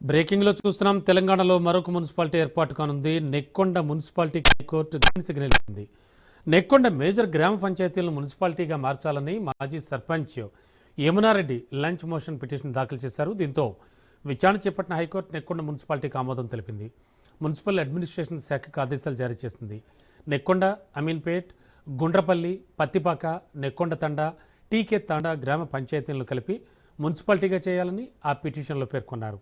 Breaking లో చూస్తున్నాం. తెలంగాణలో మరొక మున్సిపాలిటీ ఏర్పాటు కానుంది. Nekkonda municipality court green signal ఇచ్చింది. నెక్కొండ మేజర్ గ్రామ పంచాయతీలను మున్సిపాలిటీగా మార్చాలని మాజీ సర్పంచ్ యమునారెడ్డి లంచ్ మోషన్ పిటిషన్ దాఖలు చేశారు. దీంతో విచారణ చేపట్టిన హైకోర్టు నెక్కొండ మున్సిపాలిటీకి ఆమోదం తెలిపింది. మున్సిపల్ అడ్మినిస్ట్రేషన్ శాఖకు ఆదేశాలు జారీ చేసింది. నెక్కొండ, అమీన్పేట్, గుండ్రపల్లి, పత్తిపాక, నెక్కొండ తండా, టీకే తాండా గ్రామ పంచాయతీలను కలిపి మున్సిపాలిటీగా చేయాలని ఆ పిటిషన్లో పేర్కొన్నారు.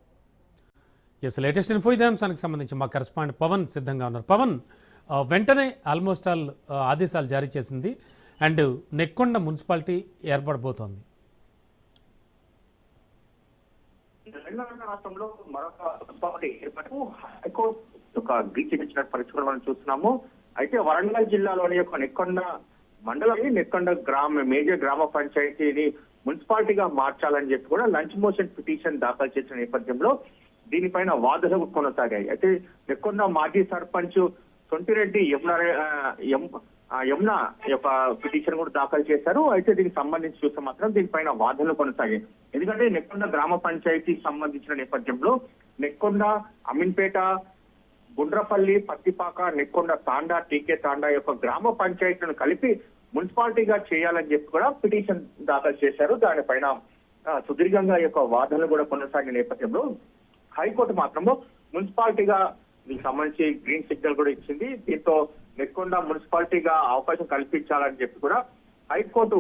లేటెస్ట్ ఇన్ఫో ఇదే అంశానికి సంబంధించి మా కరెస్పాండెంట్ పవన్ సిద్ధంగా ఉన్నారు. పవన్, వెంటనే ఆల్మోస్ట్ ఆల్ ఆదేశాలు జారీ చేసింది అండ్ నెక్కొండ మున్సిపాలిటీ ఏర్పడబోతోంది. తెలంగాణ రాష్ట్రంలో మరొక మున్సిపాలిటీ ఏర్పాటు హైకోర్టు గ్రీన్ ఇచ్చిన పరిస్థితులు మనం చూస్తున్నాము. అయితే వరంగల్ జిల్లాలోని యొక్క నెక్కొండ మండలాన్ని నెక్కొండ మేజర్ గ్రామ పంచాయతీని మున్సిపాలిటీగా మార్చాలని చెప్పి కూడా లంచ్ మోషన్ పిటిషన్ దాఖలు చేసిన నేపథ్యంలో దీనిపైన వాదనలు కొనసాగాయి. అయితే నెక్కొండ మాజీ సర్పంచ్ సొంటిరెడ్డి యమున యొక్క పిటిషన్ కూడా దాఖలు చేశారు. అయితే దీనికి సంబంధించి చూస్తే మాత్రం దీనిపైన వాదనలు కొనసాగాయి. ఎందుకంటే నెక్కొండ గ్రామ పంచాయతీకి సంబంధించిన నేపథ్యంలో నెక్కొండ, అమీన్పేట, గుండ్రపల్లి, పత్తిపాక, నెక్కొండ తాండా, టీకే తాండా యొక్క గ్రామ పంచాయతీలను కలిపి మున్సిపాలిటీగా చేయాలని చెప్పి కూడా పిటిషన్ దాఖలు చేశారు. దానిపైన సుదీర్ఘంగా యొక్క వాదనలు కూడా కొనసాగిన నేపథ్యంలో హైకోర్టు మాత్రము మున్సిపాలిటీగా దీనికి సంబంధించి గ్రీన్ సిగ్నల్ కూడా ఇచ్చింది. దీంతో నెక్కొండ మున్సిపాలిటీగా అవకాశం కల్పించాలని చెప్పి కూడా హైకోర్టు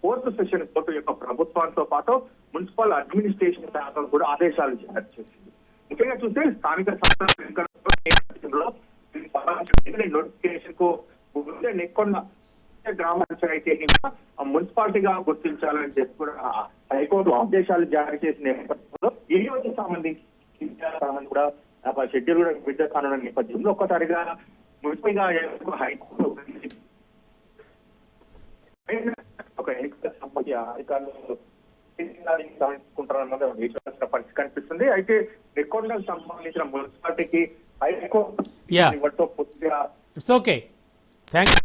4th సెషన్ కోర్టు యొక్క ప్రభుత్వంతో పాటు మున్సిపల్ అడ్మినిస్ట్రేషన్ శాఖకు కూడా ఆదేశాలు జారీ చేసింది. ముఖ్యంగా చూస్తే స్థానిక నోటిఫికేషన్ కు నెక్కొండ గ్రామ పంచాయతీని మున్సిపాలిటీగా గుర్తించాలని చెప్పి కూడా హైకోర్టు ఆదేశాలు జారీ చేసిన నేపథ్యంలో ఈ రోజు సంబంధించి కూడా షెడ్యూల్ కూడా విడుదల కానున్న నేపథ్యంలో ఒక్కసారిగా మున్సిపల్గా హైకోర్టు ఒక ఎన్నికల సంబంధించి అధికారులు తీసుకుంటారన్నది పరిస్థితి కనిపిస్తుంది. అయితే నెక్కొండకు సంబంధించిన మున్సిపాలిటీకి హైకోర్టు పూర్తిగా ఇట్స్ ఓకే. థ్యాంక్స్.